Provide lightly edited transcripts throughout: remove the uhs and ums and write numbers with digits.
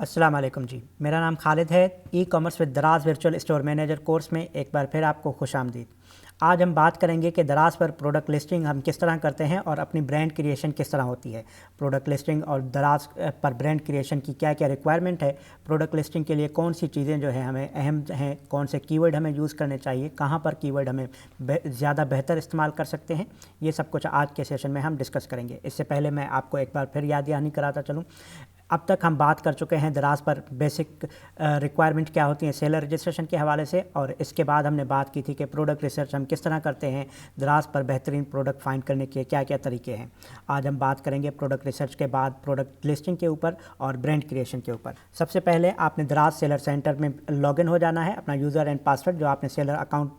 अस्सलाम वालेकुम जी। मेरा नाम खालिद है। ई कॉमर्स विद दराज वर्चुअल स्टोर मैनेजर कोर्स में एक बार फिर आपको खुशामदीद। आज हम बात करेंगे कि दराज पर प्रोडक्ट लिस्टिंग हम किस तरह करते हैं और अपनी ब्रांड क्रिएशन किस तरह होती है। प्रोडक्ट लिस्टिंग और दराज पर ब्रांड क्रिएशन की क्या क्या रिक्वायरमेंट है, प्रोडक्ट लिस्टिंग के लिए कौन सी चीज़ें जो है हमें अहम हैं, कौन से कीवर्ड हमें यूज़ करने चाहिए, कहाँ पर कीवर्ड हमें ज़्यादा बेहतर इस्तेमाल कर सकते हैं, ये सब कुछ आज के सेशन में हम डिस्कस करेंगे। इससे पहले मैं आपको एक बार फिर याद दहानी कराता चलूँ। अब तक हम बात कर चुके हैं दराज पर बेसिक रिक्वायरमेंट क्या होती हैं सेलर रजिस्ट्रेशन के हवाले से, और इसके बाद हमने बात की थी कि प्रोडक्ट रिसर्च हम किस तरह करते हैं, दराज पर बेहतरीन प्रोडक्ट फाइंड करने के क्या क्या तरीके हैं। आज हम बात करेंगे प्रोडक्ट रिसर्च के बाद प्रोडक्ट लिस्टिंग के ऊपर और ब्रांड क्रिएशन के ऊपर। सबसे पहले आपने दराज सेलर सेंटर में लॉगिन हो जाना है। अपना यूज़र एंड पासवर्ड जो आपने सेलर अकाउंट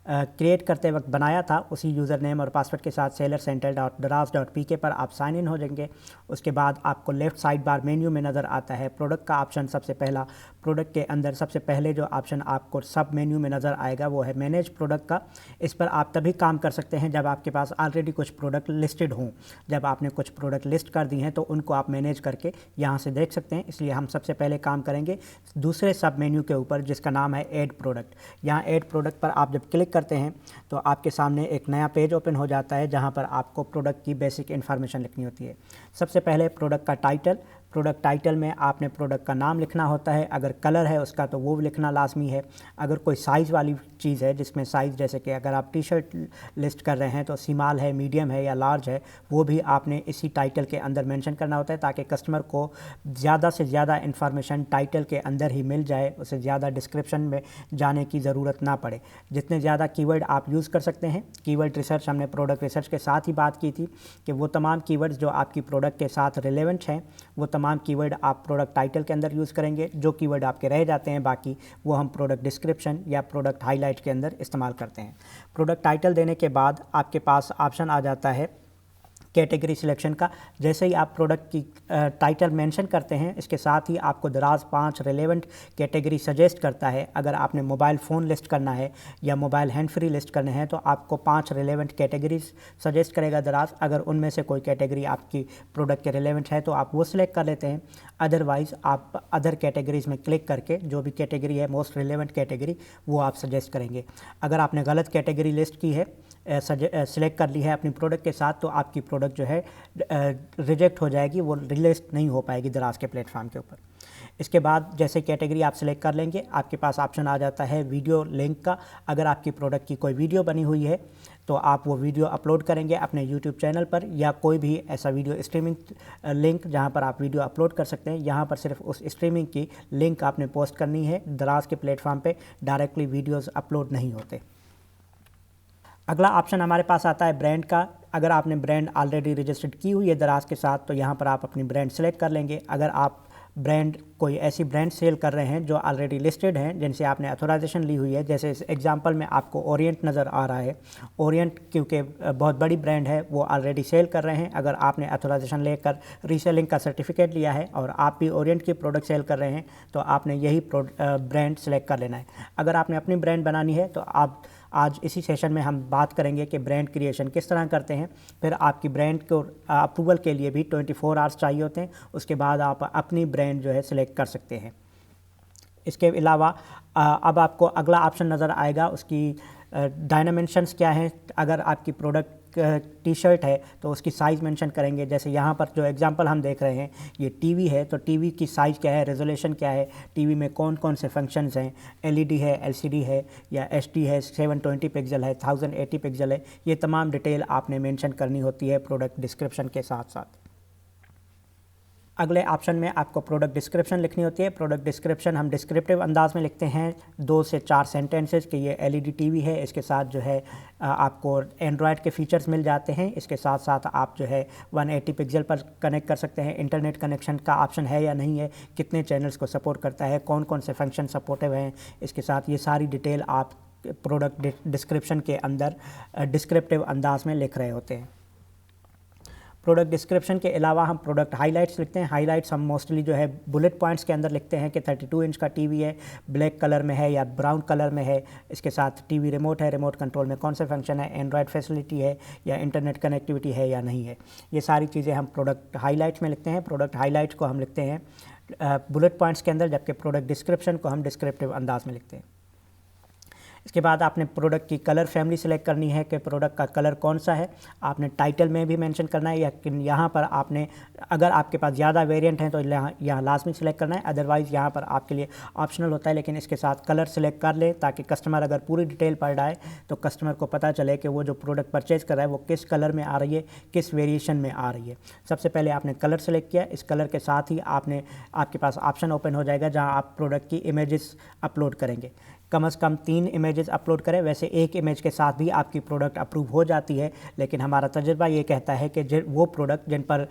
क्रिएट करते वक्त बनाया था उसी यूज़र नेम और पासवर्ड के साथ seller-center.daraz.pk पर आप साइन इन हो जाएंगे। उसके बाद आपको लेफ़्ट साइड बार मेन्यू में नज़र आता है प्रोडक्ट का ऑप्शन। सबसे पहला प्रोडक्ट के अंदर सबसे पहले जो ऑप्शन आपको सब मेन्यू में नज़र आएगा वो है मैनेज प्रोडक्ट का। इस पर आप तभी काम कर सकते हैं जब आपके पास ऑलरेडी कुछ प्रोडक्ट लिस्टेड हों। जब आपने कुछ प्रोडक्ट लिस्ट कर दी हैं तो उनको आप मैनेज करके यहाँ से देख सकते हैं। इसलिए हम सबसे पहले काम करेंगे दूसरे सब मेन्यू के ऊपर जिसका नाम है ऐड प्रोडक्ट। यहाँ ऐड प्रोडक्ट पर आप जब क्लिक करते हैं तो आपके सामने एक नया पेज ओपन हो जाता है जहाँ पर आपको प्रोडक्ट की बेसिक इन्फॉर्मेशन लिखनी होती है। सबसे पहले प्रोडक्ट का टाइटल। प्रोडक्ट टाइटल में आपने प्रोडक्ट का नाम लिखना होता है। अगर कलर है उसका तो वो लिखना लाजमी है। अगर कोई साइज़ वाली चीज़ है जिसमें साइज़ जैसे कि अगर आप टी शर्ट लिस्ट कर रहे हैं तो स्मॉल है, मीडियम है या लार्ज है, वो भी आपने इसी टाइटल के अंदर मेंशन करना होता है ताकि कस्टमर को ज़्यादा से ज़्यादा इन्फॉर्मेशन टाइटल के अंदर ही मिल जाए, उसे ज़्यादा डिस्क्रिप्शन में जाने की ज़रूरत ना पड़े। जितने ज़्यादा कीवर्ड आप यूज़ कर सकते हैं। कीवर्ड रिसर्च हमने प्रोडक्ट रिसर्च के साथ ही बात की थी कि वो तमाम कीवर्ड्स जो आपकी प्रोडक्ट के साथ रिलेवेंट हैं वो तमाम कीवर्ड आप प्रोडक्ट टाइटल के अंदर यूज़ करेंगे। जो कीवर्ड आपके रह जाते हैं बाकी वो हम प्रोडक्ट डिस्क्रिप्शन या प्रोडक्ट हाईलाइट के अंदर इस्तेमाल करते हैं। प्रोडक्ट टाइटल देने के बाद आपके पास ऑप्शन आ जाता है कैटेगरी सिलेक्शन का। जैसे ही आप प्रोडक्ट की टाइटल मेंशन करते हैं इसके साथ ही आपको दराज 5 रिलेवेंट कैटेगरी सजेस्ट करता है। अगर आपने मोबाइल फ़ोन लिस्ट करना है या मोबाइल हैंड फ्री लिस्ट करने हैं तो आपको 5 रिलेवेंट कैटेगरीज सजेस्ट करेगा दराज। अगर उनमें से कोई कैटेगरी आपकी प्रोडक्ट के रिलेवेंट है तो आप वो सिलेक्ट कर लेते हैं। अदरवाइज़ आप अदर कैटेगरीज़ में क्लिक करके जो भी कैटेगरी है मोस्ट रिलेवेंट कैटेगरी वो आप सजेस्ट करेंगे। अगर आपने गलत कैटेगरी लिस्ट की है, सिलेक्ट कर ली है अपनी प्रोडक्ट के साथ, तो आपकी प्रोडक्ट जो है रिजेक्ट हो जाएगी, वो लिस्ट नहीं हो पाएगी दराज के प्लेटफॉर्म के ऊपर। इसके बाद जैसे कैटेगरी आप सिलेक्ट कर लेंगे आपके पास ऑप्शन आ जाता है वीडियो लिंक का। अगर आपकी प्रोडक्ट की कोई वीडियो बनी हुई है तो आप वो वीडियो अपलोड करेंगे अपने यूट्यूब चैनल पर या कोई भी ऐसा वीडियो स्ट्रीमिंग लिंक जहां पर आप वीडियो अपलोड कर सकते हैं। यहाँ पर सिर्फ उस स्ट्रीमिंग की लिंक आपने पोस्ट करनी है। दराज के प्लेटफॉर्म पे डायरेक्टली वीडियोज़ अपलोड नहीं होते। अगला ऑप्शन हमारे पास आता है ब्रांड का। अगर आपने ब्रांड ऑलरेडी रजिस्टर्ड की हुई है दराज के साथ तो यहाँ पर आप अपनी ब्रांड सेलेक्ट कर लेंगे। अगर आप ब्रांड कोई ऐसी ब्रांड सेल कर रहे हैं जो ऑलरेडी लिस्टेड हैं जिनसे आपने अथोराइजेशन ली हुई है, जैसे इस एग्जांपल में आपको ओरिएंट नज़र आ रहा है। ओरिएंट क्योंकि बहुत बड़ी ब्रांड है वो ऑलरेडी सेल कर रहे हैं। अगर आपने अथोराइजेशन लेकर रीसेलिंग का सर्टिफिकेट लिया है और आप भी ओरिएंट की प्रोडक्ट सेल कर रहे हैं तो आपने यही ब्रांड सेलेक्ट कर लेना है। अगर आपने अपनी ब्रांड बनानी है तो आप आज इसी सेशन में हम बात करेंगे कि ब्रांड क्रिएशन किस तरह करते हैं। फिर आपकी ब्रांड को अप्रूवल के लिए भी 24 आवर्स चाहिए होते हैं। उसके बाद आप अपनी ब्रांड जो है सिलेक्ट कर सकते हैं। इसके अलावा अब आपको अगला ऑप्शन नज़र आएगा, उसकी डायमेंशंस क्या हैं। अगर आपकी प्रोडक्ट टी शर्ट है तो उसकी साइज़ मेंशन करेंगे। जैसे यहाँ पर जो एग्जांपल हम देख रहे हैं ये टीवी है तो टीवी की साइज़ क्या है, रेजोल्यूशन क्या है, टीवी में कौन कौन से फंक्शंस हैं, एलईडी है, एलसीडी है या एचडी है, 720 पिक्सल है, 1080 पिक्सल है, ये तमाम डिटेल आपने मेंशन करनी होती है प्रोडक्ट डिस्क्रिप्शन के साथ साथ। अगले ऑप्शन में आपको प्रोडक्ट डिस्क्रिप्शन लिखनी होती है। प्रोडक्ट डिस्क्रिप्शन हम डिस्क्रिप्टिव अंदाज में लिखते हैं, 2 से 4 सेंटेंसेस कि ये एलईडी टीवी है। इसके साथ जो है आपको एंड्रॉयड के फीचर्स मिल जाते हैं। इसके साथ साथ आप जो है 180 पिक्सल पर कनेक्ट कर सकते हैं। इंटरनेट कनेक्शन का ऑप्शन है या नहीं है, कितने चैनल्स को सपोर्ट करता है, कौन कौन से फंक्शन सपोर्टिव हैं। इसके साथ ये सारी डिटेल आप प्रोडक्ट डिस्क्रिप्शन के अंदर डिस्क्रिप्टिव अंदाज में लिख रहे होते हैं। प्रोडक्ट डिस्क्रिप्शन के अलावा हम प्रोडक्ट हाइलाइट्स लिखते हैं। हाइलाइट्स हम मोस्टली जो है बुलेट पॉइंट्स के अंदर लिखते हैं कि 32 इंच का टीवी है, ब्लैक कलर में है या ब्राउन कलर में है, इसके साथ टीवी रिमोट है, रिमोट कंट्रोल में कौन से फंक्शन है, एंड्रॉयड फैसिलिटी है या इंटरनेट कनेक्टिविटी है या नहीं है, ये सारी चीज़ें हम प्रोडक्ट हाइलाइट्स में लिखते हैं। प्रोडक्ट हाइलाइट्स को हम लिखते हैं बुलेट पॉइंट्स के अंदर, जबकि प्रोडक्ट डिस्क्रिप्शन को हम डिस्क्रिप्टिव अंदाज में लिखते हैं। इसके बाद आपने प्रोडक्ट की कलर फैमिली सेलेक्ट करनी है कि प्रोडक्ट का कलर कौन सा है। आपने टाइटल में भी मेंशन करना है, या यहाँ पर आपने अगर आपके पास ज़्यादा वेरिएंट हैं तो यहाँ लाजमी सेलेक्ट करना है, अदरवाइज़ यहाँ पर आपके लिए ऑप्शनल होता है। लेकिन इसके साथ कलर सेलेक्ट कर ले ताकि कस्टमर अगर पूरी डिटेल पढ़ रहा है तो कस्टमर को पता चले कि वो जो प्रोडक्ट परचेज़ कर रहा है वो किस कलर में आ रही है, किस वेरिएशन में आ रही है। सबसे पहले आपने कलर सेलेक्ट किया, इस कलर के साथ ही आपके पास ऑप्शन ओपन हो जाएगा जहाँ आप प्रोडक्ट की इमेजेस अपलोड करेंगे। कम से कम 3 इमेजेस अपलोड करें। वैसे एक इमेज के साथ भी आपकी प्रोडक्ट अप्रूव हो जाती है, लेकिन हमारा तजुर्बा ये कहता है कि वो प्रोडक्ट जिन पर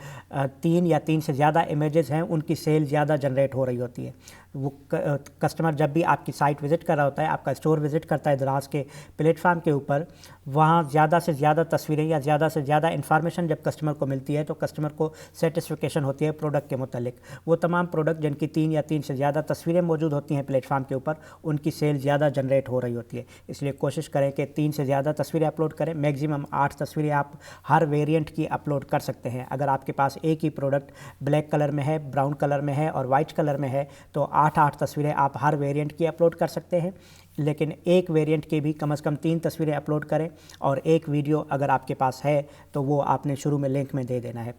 3 या 3 से ज़्यादा इमेजेस हैं उनकी सेल ज़्यादा जनरेट हो रही होती है। वो कस्टमर जब भी आपकी साइट विज़िट कर रहा होता है, आपका स्टोर विज़िट करता है दराज के प्लेटफॉर्म के ऊपर, वहाँ ज़्यादा से ज़्यादा तस्वीरें या ज़्यादा से ज़्यादा इन्फॉर्मेशन जब कस्टमर को मिलती है तो कस्टमर को सेटिस्फिकेशन होती है प्रोडक्ट के मुतालिक। वो तमाम प्रोडक्ट जिनकी 3 या 3 से ज़्यादा तस्वीरें मौजूद होती हैं प्लेटफॉर्म के ऊपर, उनकी सेल ज़्यादा जनरेट हो रही होती है। इसलिए कोशिश करें कि 3 से ज़्यादा तस्वीरें अपलोड करें। मैक्सिमम 8 तस्वीरें आप हर वेरिएंट की अपलोड कर सकते हैं। अगर आपके पास एक ही प्रोडक्ट ब्लैक कलर में है, ब्राउन कलर में है और वाइट कलर में है तो 8 तस्वीरें आप हर वेरिएंट की अपलोड कर सकते हैं। लेकिन एक वेरिएंट की भी कम से कम 3 तस्वीरें अपलोड करें, और एक वीडियो अगर आपके पास है तो वो आपने शुरू में लिंक में दे देना है।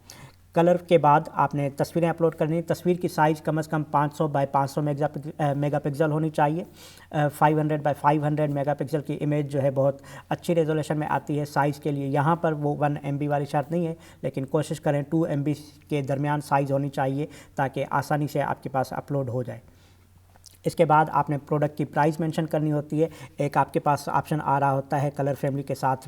कलर के बाद आपने तस्वीरें अपलोड करनी है। तस्वीर की साइज़ कम से कम 500 बाय 500 मेगापिक्सल होनी चाहिए। 500 बाय 500 मेगापिक्सल की इमेज जो है बहुत अच्छी रेजोल्यूशन में आती है साइज़ के लिए। यहाँ पर वो 1 MB वाली शर्त नहीं है, लेकिन कोशिश करें 2 MB के दरमियान साइज़ होनी चाहिए ताकि आसानी से आपके पास अपलोड हो जाए। इसके बाद आपने प्रोडक्ट की प्राइस मेंशन करनी होती है। एक आपके पास ऑप्शन आ रहा होता है कलर फैमिली के साथ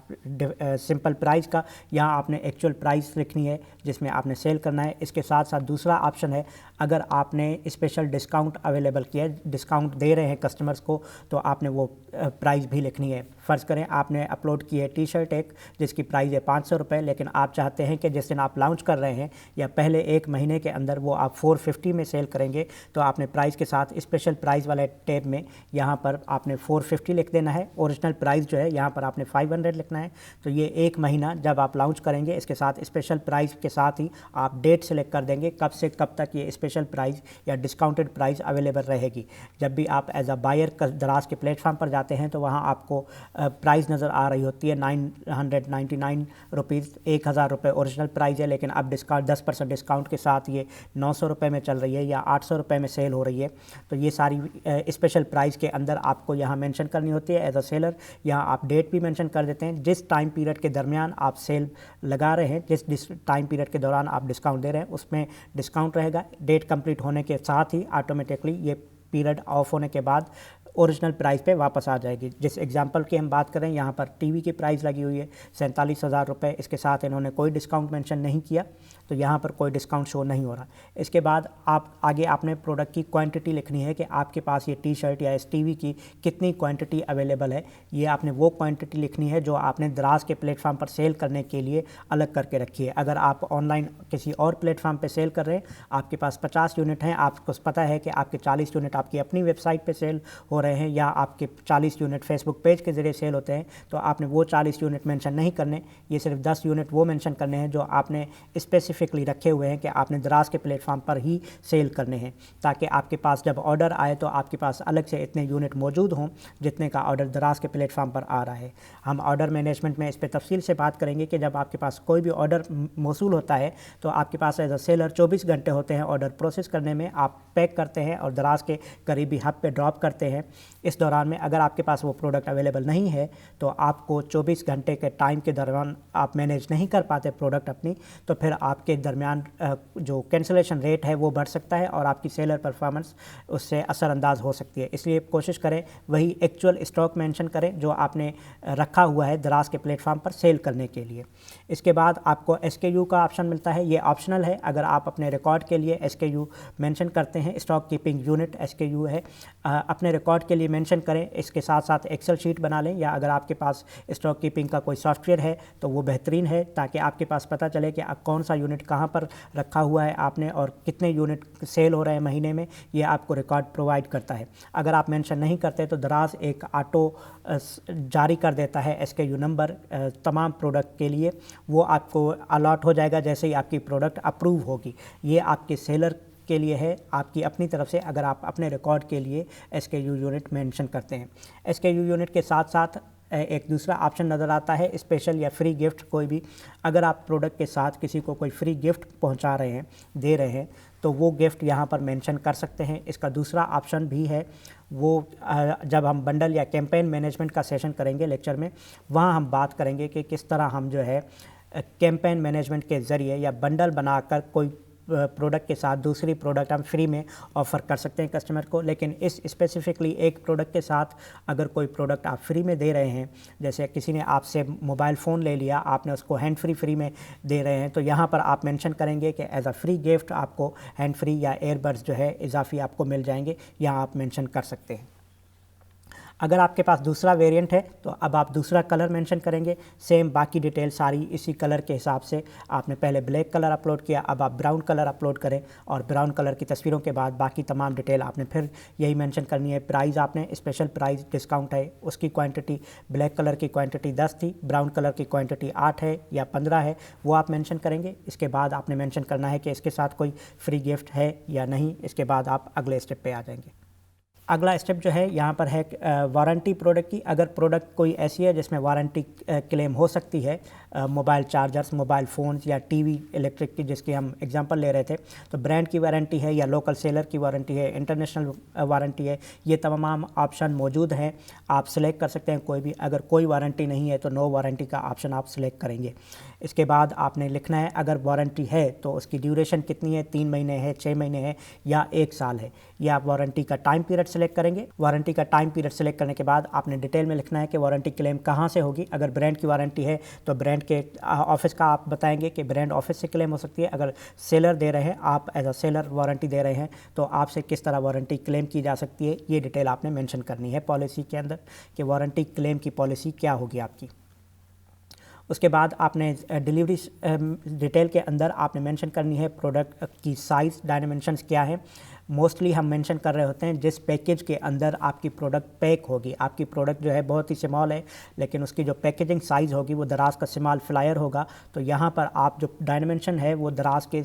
सिंपल प्राइस का, यहाँ आपने एक्चुअल प्राइस लिखनी है जिसमें आपने सेल करना है। इसके साथ साथ दूसरा ऑप्शन है, अगर आपने स्पेशल डिस्काउंट अवेलेबल किया है, डिस्काउंट दे रहे हैं कस्टमर्स को, तो आपने वो प्राइस भी लिखनी है। फ़र्ज़ करें आपने अपलोड की है टी शर्ट एक जिसकी प्राइस है 500 रुपये, लेकिन आप चाहते हैं कि जिस दिन आप लॉन्च कर रहे हैं या पहले 1 महीने के अंदर वो आप 450 में सेल करेंगे, तो आपने प्राइस के साथ स्पेशल प्राइस वाले टैब में यहाँ पर आपने 450 लिख देना है। ओरिजिनल प्राइस जो है यहाँ पर आपने 500 लिखना है। तो ये 1 महीना जब आप लॉन्च करेंगे, इसके साथ स्पेशल प्राइस के साथ ही आप डेट सेलेक्ट कर देंगे कब से कब तक ये स्पेशल प्राइस या डिस्काउंटेड प्राइस अवेलेबल रहेगी। जब भी आप एज अ बायर दराज के प्लेटफॉर्म पर जाते हैं तो वहाँ आपको प्राइस नज़र आ रही होती है 999 रुपीज़, 1000 रुपये ओरिजिनल प्राइस है, लेकिन अब डिस्काउंट 10% डिस्काउंट के साथ ये 900 रुपये में चल रही है या 800 रुपये में सेल हो रही है। तो ये सारी स्पेशल प्राइस के अंदर आपको यहाँ मेंशन करनी होती है एज अ सेलर। यहाँ आप डेट भी मेंशन कर देते हैं, जिस टाइम पीरियड के दरमियान आप सेल लगा रहे हैं, जिस टाइम पीरियड के दौरान आप डिस्काउंट दे रहे हैं उसमें डिस्काउंट रहेगा। डेट कंप्लीट होने के साथ ही ऑटोमेटिकली ये पीरियड ऑफ होने के बाद ओरिजिनल प्राइस पे वापस आ जाएगी। जिस एग्जांपल की हम बात करें, यहाँ पर टीवी की प्राइस लगी हुई है 47,000 रुपये, इसके साथ इन्होंने कोई डिस्काउंट मेंशन नहीं किया तो यहाँ पर कोई डिस्काउंट शो नहीं हो रहा। इसके बाद आगे आपने प्रोडक्ट की क्वांटिटी लिखनी है कि आपके पास ये टी शर्ट या इस टीवी की कितनी क्वांटिटी अवेलेबल है। ये आपने वो क्वांटिटी लिखनी है जो आपने दराज के प्लेटफॉर्म पर सेल करने के लिए अलग करके रखी है। अगर आप ऑनलाइन किसी और प्लेटफॉर्म पर सेल कर रहे हैं, आपके पास 50 यूनिट हैं, आपको पता है कि आपके 40 यूनिट आपकी अपनी वेबसाइट पर सेल हो रहे हैं या आपके 40 यूनिट फेसबुक पेज के ज़रिए सेल होते हैं, तो आपने वो 40 यूनिट मेंशन नहीं करने। ये सिर्फ 10 यूनिट वो मेंशन करने हैं जो आपने स्पेसिफिकली रखे हुए हैं कि आपने दराज के प्लेटफॉर्म पर ही सेल करने हैं, ताकि आपके पास जब ऑर्डर आए तो आपके पास अलग से इतने यूनिट मौजूद हों जितने का ऑर्डर दराज के प्लेटफॉर्म पर आ रहा है। हम ऑर्डर मैनेजमेंट में इस पर तफसील से बात करेंगे कि जब आपके पास कोई भी ऑर्डर मौसूल होता है तो आपके पास एज अ सेलर 24 घंटे होते हैं ऑर्डर प्रोसेस करने में। आप पैक करते हैं और दराज के करीबी हब पे ड्रॉप करते हैं। इस दौरान में अगर आपके पास वो प्रोडक्ट अवेलेबल नहीं है तो आपको 24 घंटे के टाइम के दौरान आप मैनेज नहीं कर पाते प्रोडक्ट अपनी, तो फिर आपके दरमियान जो कैंसिलेशन रेट है वो बढ़ सकता है और आपकी सेलर परफॉर्मेंस उससे असरअंदाज हो सकती है। इसलिए कोशिश करें वही एक्चुअल स्टॉक मेंशन करें जो आपने रखा हुआ है दराज के प्लेटफॉर्म पर सेल करने के लिए। इसके बाद आपको SKU का ऑप्शन मिलता है, ये ऑप्शनल है। अगर आप अपने रिकॉर्ड के लिए SKU मेंशन करते हैं, स्टॉक कीपिंग यूनिट SKU है, अपने रिकॉर्ड के लिए मेंशन करें। इसके साथ साथ एक्सेल शीट बना लें या अगर आपके पास स्टॉक कीपिंग का कोई सॉफ्टवेयर है तो वो बेहतरीन है, ताकि आपके पास पता चले कि आप कौन सा यूनिट कहाँ पर रखा हुआ है आपने और कितने यूनिट सेल हो रहे हैं महीने में। ये आपको रिकॉर्ड प्रोवाइड करता है। अगर आप मेंशन नहीं करते तो दराज एक ऑटो जारी कर देता है SKU नंबर तमाम प्रोडक्ट के लिए, वो आपको अलॉट हो जाएगा जैसे ही आपकी प्रोडक्ट अप्रूव होगी। ये आपके सेलर के लिए है आपकी अपनी तरफ से, अगर आप अपने रिकॉर्ड के लिए SKU यूनिट मेंशन करते हैं। SKU यूनिट के साथ साथ एक दूसरा ऑप्शन नज़र आता है स्पेशल या फ्री गिफ्ट। कोई भी अगर आप प्रोडक्ट के साथ किसी को कोई फ्री गिफ्ट पहुंचा रहे हैं, दे रहे हैं, तो वो गिफ्ट यहाँ पर मेंशन कर सकते हैं। इसका दूसरा ऑप्शन भी है, वो जब हम बंडल या कैंपेन मैनेजमेंट का सेशन करेंगे लेक्चर में, वहाँ हम बात करेंगे कि किस तरह हम जो है कैंपेन मैनेजमेंट के ज़रिए या बंडल बनाकर कोई प्रोडक्ट के साथ दूसरी प्रोडक्ट हम फ्री में ऑफ़र कर सकते हैं कस्टमर को। लेकिन इस स्पेसिफिकली एक प्रोडक्ट के साथ अगर कोई प्रोडक्ट आप फ्री में दे रहे हैं, जैसे किसी ने आपसे मोबाइल फ़ोन ले लिया, आपने उसको हैंड फ्री में दे रहे हैं, तो यहाँ पर आप मेंशन करेंगे कि एज अ फ्री गिफ्ट आपको हैंड फ्री या एयरबड्स जो है इजाफी आपको मिल जाएंगे, यहाँ आप मेंशन कर सकते हैं। अगर आपके पास दूसरा वेरिएंट है तो अब आप दूसरा कलर मेंशन करेंगे। सेम बाकी डिटेल सारी इसी कलर के हिसाब से, आपने पहले ब्लैक कलर अपलोड किया, अब आप ब्राउन कलर अपलोड करें और ब्राउन कलर की तस्वीरों के बाद बाकी तमाम डिटेल आपने फिर यही मेंशन करनी है। प्राइस आपने स्पेशल प्राइस डिस्काउंट है, उसकी क्वांटिटी ब्लैक कलर की क्वांटिटी 10 थी, ब्राउन कलर की क्वांटिटी 8 है या 15 है, वो आप मेंशन करेंगे। इसके बाद आपने मेंशन करना है कि इसके साथ कोई फ्री गिफ्ट है या नहीं। इसके बाद आप अगले स्टेप पे आ जाएंगे। अगला स्टेप जो है यहाँ पर है वारंटी प्रोडक्ट की। अगर प्रोडक्ट कोई ऐसी है जिसमें वारंटी क्लेम हो सकती है, मोबाइल चार्जर्स, मोबाइल फ़ोन्स या टीवी इलेक्ट्रिक की जिसकी हम एग्जांपल ले रहे थे, तो ब्रांड की वारंटी है या लोकल सेलर की वारंटी है, इंटरनेशनल वारंटी है, ये तमाम ऑप्शन मौजूद हैं। आप सिलेक्ट कर सकते हैं कोई भी। अगर कोई वारंटी नहीं है तो नो वारंटी का ऑप्शन आप सिलेक्ट करेंगे। इसके बाद आपने लिखना है अगर वारंटी है तो उसकी ड्यूरेशन कितनी है, 3 महीने है, 6 महीने है या 1 साल है। या आप वारंटी का टाइम पीरियड सेलेक्ट करेंगे। वारंटी का टाइम पीरियड सेलेक्ट करने के बाद आपने डिटेल में लिखना है कि वारंटी क्लेम कहाँ से होगी। अगर ब्रांड की वारंटी है तो ब्रांड के ऑफिस का आप बताएंगे कि ब्रांड ऑफिस से क्लेम हो सकती है। अगर सेलर दे रहे हैं, आप एज अ सेलर वारंटी दे रहे हैं, तो आपसे किस तरह वारंटी क्लेम की जा सकती है, ये डिटेल आपने मेंशन करनी है पॉलिसी के अंदर कि वारंटी क्लेम की पॉलिसी क्या होगी आपकी। उसके बाद आपने डिलीवरी डिटेल के अंदर आपने मेंशन करनी है प्रोडक्ट की साइज़, डायमेंशंस क्या है। मोस्टली हम मेंशन कर रहे होते हैं जिस पैकेज के अंदर आपकी प्रोडक्ट पैक होगी। आपकी प्रोडक्ट जो है बहुत ही स्मॉल है, लेकिन उसकी जो पैकेजिंग साइज़ होगी वो दराज का स्मॉल फ्लायर होगा, तो यहाँ पर आप जो डायमेंशन है वो दराज के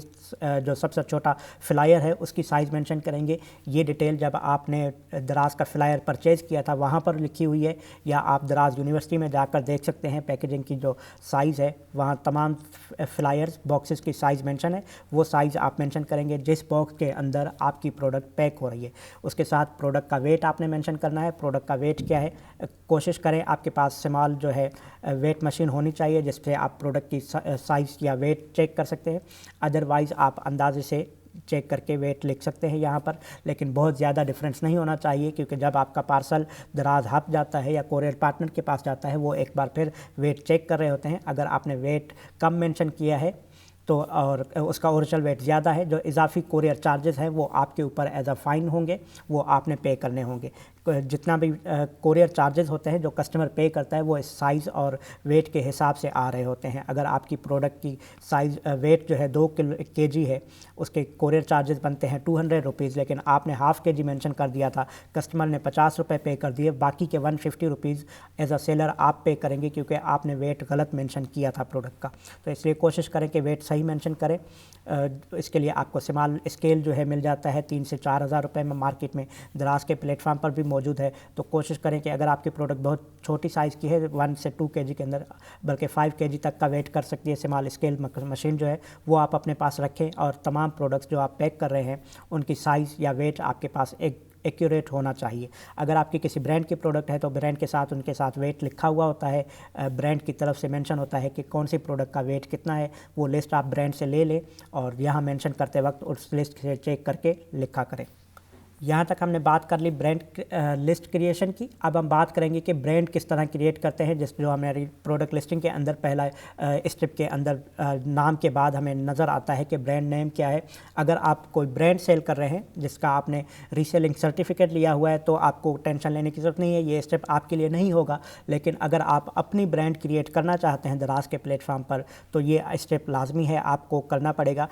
जो सबसे छोटा फ्लायर है उसकी साइज़ मेंशन करेंगे। ये डिटेल जब आपने दराज का फ्लायर परचेज़ किया था वहाँ पर लिखी हुई है, या आप दराज यूनिवर्सिटी में जाकर देख सकते हैं पैकेजिंग की जो साइज़ है, वहाँ तमाम फ्लायर्स बॉक्सेस की साइज़ मेंशन है। वो साइज़ आप मेंशन करेंगे जिस बॉक्स के अंदर आपकी प्रोडक्ट पैक हो रही है। उसके साथ प्रोडक्ट का वेट आपने मेंशन करना है। प्रोडक्ट का वेट क्या है, कोशिश करें आपके पास स्मॉल जो है वेट मशीन होनी चाहिए जिससे आप प्रोडक्ट की साइज़ या वेट चेक कर सकते हैं। अदरवाइज़ आप अंदाजे से चेक करके वेट लिख सकते हैं यहाँ पर, लेकिन बहुत ज़्यादा डिफरेंस नहीं होना चाहिए, क्योंकि जब आपका पार्सल दराज हब जाता है या कोरियर पार्टनर के पास जाता है, वो एक बार फिर वेट चेक कर रहे होते हैं। अगर आपने वेट कम मेंशन किया है तो और उसका ओरिजिनल वेट ज़्यादा है, जो इजाफी कोरियर चार्जेस हैं वो आपके ऊपर एज अ फ़ाइन होंगे, वो आपने पे करने होंगे। जितना भी कोरियर चार्जेस होते हैं जो कस्टमर पे करता है वो इस साइज़ और वेट के हिसाब से आ रहे होते हैं। अगर आपकी प्रोडक्ट की साइज़ वेट जो है 2 kg है, उसके कोरियर चार्जेस बनते हैं 200 रुपीज़, लेकिन आपने हाफ़ kg मेंशन कर दिया था, कस्टमर ने 50 रुपये पे कर दिए, बाकी के 150 रुपीज़ एज अ सेलर आप पे करेंगे क्योंकि आपने वेट गलत मेंशन किया था प्रोडक्ट का। तो इसलिए कोशिश करें कि वेट सही मेंशन करें। इसके लिए आपको स्मॉल स्केल जो है मिल जाता है 3 से 4 हज़ार रुपये में, मार्केट में दराज के प्लेटफॉर्म पर भी मौजूद है। तो कोशिश करें कि अगर आपकी प्रोडक्ट बहुत छोटी साइज़ की है, 1 से 2 kg के अंदर, बल्कि 5 kg तक का वेट कर सकती है स्मॉल स्केल मशीन जो है, वो आप अपने पास रखें और तमाम प्रोडक्ट्स जो आप पैक कर रहे हैं उनकी साइज़ या वेट आपके पास एक एक्यूरेट होना चाहिए। अगर आपकी किसी ब्रांड की प्रोडक्ट है तो ब्रांड के साथ उनके साथ वेट लिखा हुआ होता है, ब्रांड की तरफ से मेंशन होता है कि कौन सी प्रोडक्ट का वेट कितना है। वो लिस्ट आप ब्रांड से ले लें और यहाँ मेंशन करते वक्त उस लिस्ट से चेक करके लिखा करें। यहाँ तक हमने बात कर ली ब्रांड लिस्ट क्रिएशन की। अब हम बात करेंगे कि ब्रांड किस तरह क्रिएट करते हैं, जो हमारी प्रोडक्ट लिस्टिंग के अंदर पहला स्टेप के अंदर नाम के बाद हमें नज़र आता है कि ब्रांड नेम क्या है। अगर आप कोई ब्रांड सेल कर रहे हैं जिसका आपने रीसेलिंग सर्टिफिकेट लिया हुआ है तो आपको टेंशन लेने की ज़रूरत नहीं है, ये स्टेप आपके लिए नहीं होगा। लेकिन अगर आप अपनी ब्रांड क्रिएट करना चाहते हैं दराज के प्लेटफॉर्म पर तो ये स्टेप लाजमी है, आपको करना पड़ेगा।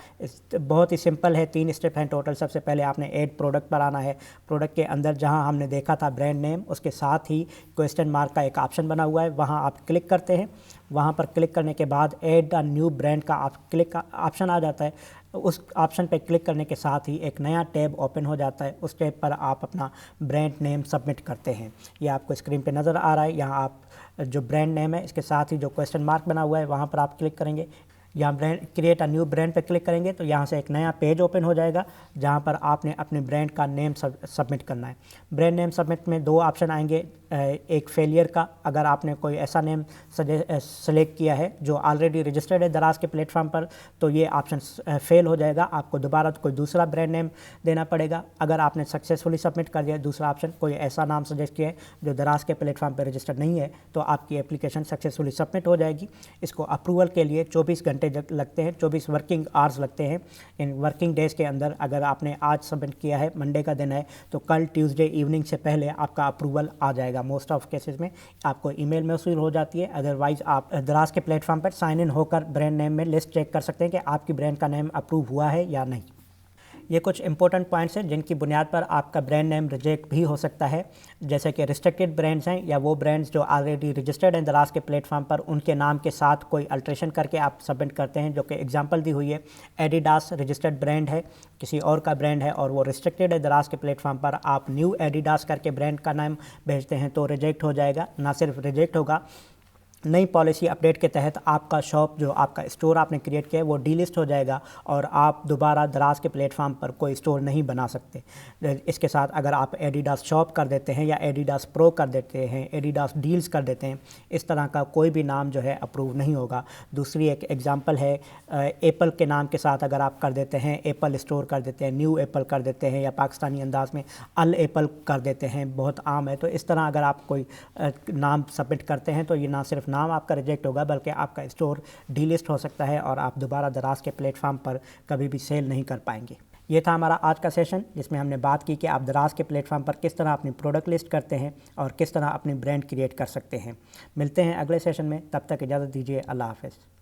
बहुत ही सिंपल है, 3 स्टेप हैं टोटल। सबसे पहले आपने ऐड प्रोडक्ट पर आना है। प्रोडक्ट के अंदर जहां हमने देखा था ब्रांड नेम, उसके साथ ही क्वेश्चन मार्क का एक ऑप्शन बना हुआ है, वहां आप क्लिक करते हैं। वहां पर क्लिक करने के बाद ऐड अ न्यू ब्रांड का क्लिक का ऑप्शन आ जाता है। उस ऑप्शन पे क्लिक करने के साथ ही एक नया टैब ओपन हो जाता है। उस टैब पर आप अपना ब्रांड नेम सबमिट करते हैं। ये आपको स्क्रीन पे नज़र आ रहा है। यहाँ आप जो ब्रांड नेम है इसके साथ ही जो क्वेश्चन मार्क बना हुआ है वहाँ पर आप क्लिक करेंगे। यहाँ brand create a new brand पे क्लिक करेंगे तो यहाँ से एक नया पेज ओपन हो जाएगा जहाँ पर आपने अपने ब्रांड का नेम सबमिट करना है। ब्रांड नेम सबमिट में दो ऑप्शन आएंगे, एक फेलियर का, अगर आपने कोई ऐसा नेम सेलेक्ट किया है जो ऑलरेडी रजिस्टर्ड है दराज के प्लेटफॉर्म पर तो ये ऑप्शन फेल हो जाएगा, आपको दोबारा कोई दूसरा ब्रांड नेम देना पड़ेगा। अगर आपने सक्सेसफुली सबमिट कर दिया दूसरा ऑप्शन, कोई ऐसा नाम सजेस्ट किया है जो दराज के प्लेटफॉर्म पर रजिस्टर्ड नहीं है, तो आपकी एप्लीकेशन सक्सेसफुली सबमिट हो जाएगी। इसको अप्रूवल के लिए 24 घंटे लगते हैं, 24 वर्किंग आवर्स लगते हैं। इन वर्किंग डेज़ के अंदर अगर आपने आज सबमिट किया है, मंडे का दिन है, तो कल ट्यूसडे इवनिंग से पहले आपका अप्रूवल आ जाएगा। मोस्ट ऑफ केसेस में आपको ईमेल में वसूल हो जाती है। अदरवाइज आप दराज के प्लेटफॉर्म पर साइन इन होकर ब्रांड नेम में लिस्ट चेक कर सकते हैं कि आपकी ब्रांड का नेम अप्रूव हुआ है या नहीं। ये कुछ इंपॉर्टेंट पॉइंट्स हैं जिनकी बुनियाद पर आपका ब्रांड नेम रिजेक्ट भी हो सकता है, जैसे कि रिस्ट्रिक्टेड ब्रांड्स हैं या वो ब्रांड्स जो ऑलरेडी रजिस्टर्ड हैं दराज के प्लेटफॉर्म पर, उनके नाम के साथ कोई अल्ट्रेशन करके आप सबमिट करते हैं, जो कि एग्जांपल दी हुई है। एडिडास रजिस्टर्ड ब्रांड है, किसी और का ब्रांड है और वो रिस्ट्रिक्टेड है दराज के प्लेटफॉर्म पर, आप न्यू एडिडास करके ब्रांड का नाम भेजते हैं तो रिजेक्ट हो जाएगा। ना सिर्फ रिजेक्ट होगा, नई पॉलिसी अपडेट के तहत आपका शॉप जो आपका स्टोर आपने क्रिएट किया है वो डीलिस्ट हो जाएगा और आप दोबारा दराज के प्लेटफॉर्म पर कोई स्टोर नहीं बना सकते। इसके साथ अगर आप एडिडास शॉप कर देते हैं या एडिडास प्रो कर देते हैं, एडिडास डील्स कर देते हैं, इस तरह का कोई भी नाम जो है अप्रूव नहीं होगा। दूसरी एक एग्जांपल है, एप्पल के नाम के साथ अगर आप कर देते हैं, एप्पल स्टोर कर देते हैं, न्यू एप्पल कर देते हैं या पाकिस्तानी अंदाज में अल एप्पल कर देते हैं, बहुत आम है। तो इस तरह अगर आप कोई नाम सबमिट करते हैं तो ये ना सिर्फ नाम आपका रिजेक्ट होगा बल्कि आपका स्टोर डीलिस्ट हो सकता है और आप दोबारा दराज के प्लेटफॉर्म पर कभी भी सेल नहीं कर पाएंगे। ये था हमारा आज का सेशन जिसमें हमने बात की कि आप दराज के प्लेटफॉर्म पर किस तरह अपनी प्रोडक्ट लिस्ट करते हैं और किस तरह अपनी ब्रांड क्रिएट कर सकते हैं। मिलते हैं अगले सेशन में, तब तक इजाज़त दीजिए। अल्लाह हाफ़िज़।